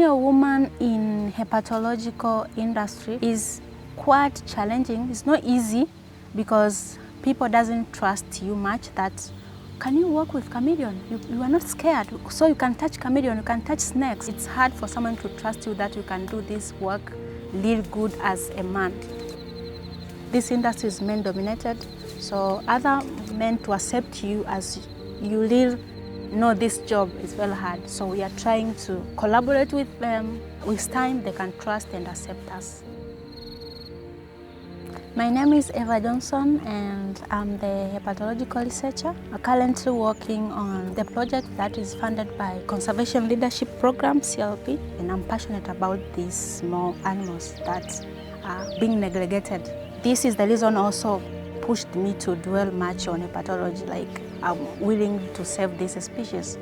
a woman in herpetological industry is quite challenging. It's not easy because people doesn't trust you much that can you work with chameleon? You are not scared, so you can touch chameleon, you can touch snakes. It's hard for someone to trust you that you can do this work, live good as a man. This industry is men dominated, so other men to accept you as you live, know this job is very hard. So we are trying to collaborate with them. With time, they can trust and accept us. My name is Eva Johnson and I'm the herpetological researcher. I'm currently working on the project that is funded by Conservation Leadership Program, CLP, and I'm passionate about these small animals that are being neglected. This is the reason also pushed me to dwell much on herpetology, like I'm willing to save this species.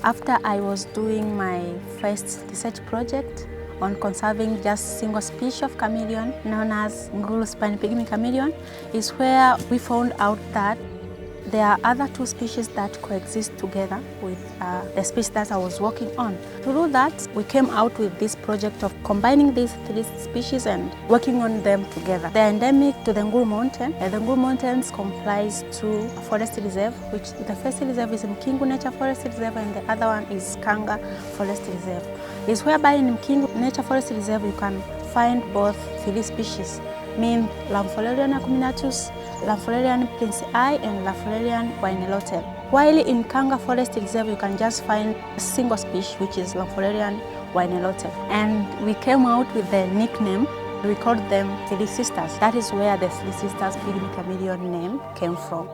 After I was doing my first research project on conserving just single species of chameleon known as Nguru Pygmy chameleon, is where we found out that there are other two species that coexist together with the species that I was working on. To do that, we came out with this project of combining these three species and working on them together. They are endemic to the Nguru Mountain. The Nguru Mountains comprise two forest reserves, which the first reserve is Mkingu Nature Forest Reserve and the other one is Kanga Forest Reserve. It's whereby in Mkingu Nature Forest Reserve you can find both three species, mean Lamphorherian acuminatus, Lamphorherian Princeeai and Lamphorherian winelotel. While in Kanga Forest Reserve you can just find a single species, which is Lamphorherian winelotel. And we came out with the nickname, we called them Three Sisters. That is where the Three Sisters Pygmy chameleon name came from.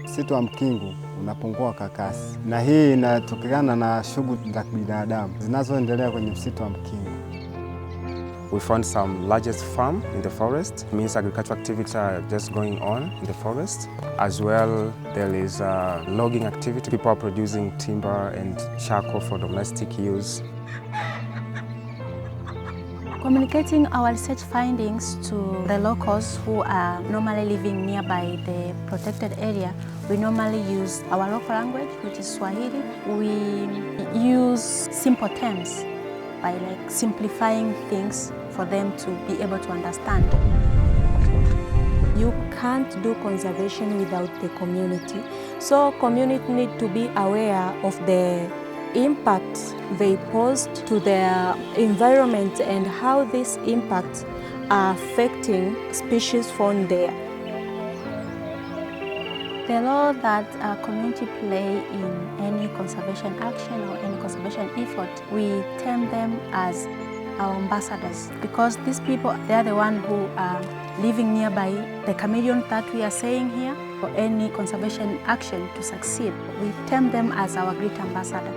Msitu wa Mkingu unapungua kwa kasi, na hii inatokana na shughuli za binadamu zinazoendelea kwenye msitu wa Mkingu. We found some largest farm in the forest. It means agricultural activities are just going on in the forest. As well, there is logging activity. People are producing timber and charcoal for domestic use. Communicating our research findings to the locals who are normally living nearby the protected area, we normally use our local language, which is Swahili. We use simple terms by simplifying things for them to be able to understand. You can't do conservation without the community. So community need to be aware of the impact they posed to their environment and how these impacts are affecting species found there. The role that a community play in any conservation action or any conservation effort, we term them as our ambassadors, because these people, they are the ones who are living nearby the chameleon that we are saying here. For any conservation action to succeed, we term them as our great ambassador.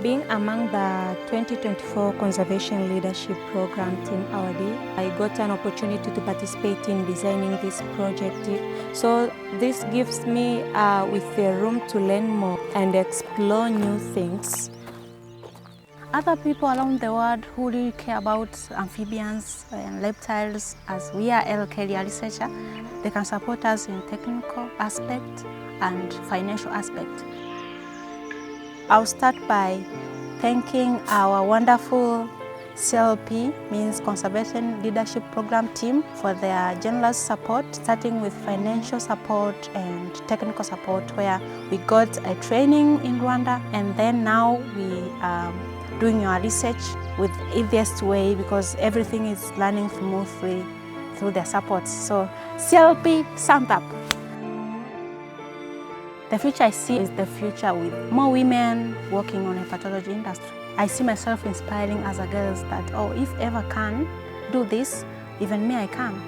Being among the 2024 Conservation Leadership Program Team Award, I got an opportunity to participate in designing this project. So this gives me with the room to learn more and explore new things. Other people around the world who really care about amphibians and reptiles, as we are LKLA researcher, they can support us in technical aspect and financial aspect. I'll start by thanking our wonderful CLP, means Conservation Leadership Program team, for their generous support, starting with financial support and technical support, where we got a training in Rwanda, and then now we are doing our research with the easiest way because everything is running smoothly through their support. So CLP, stand up. The future I see is the future with more women working on the herpetology industry. I see myself inspiring as a girl that, oh, if ever can do this, even me I can.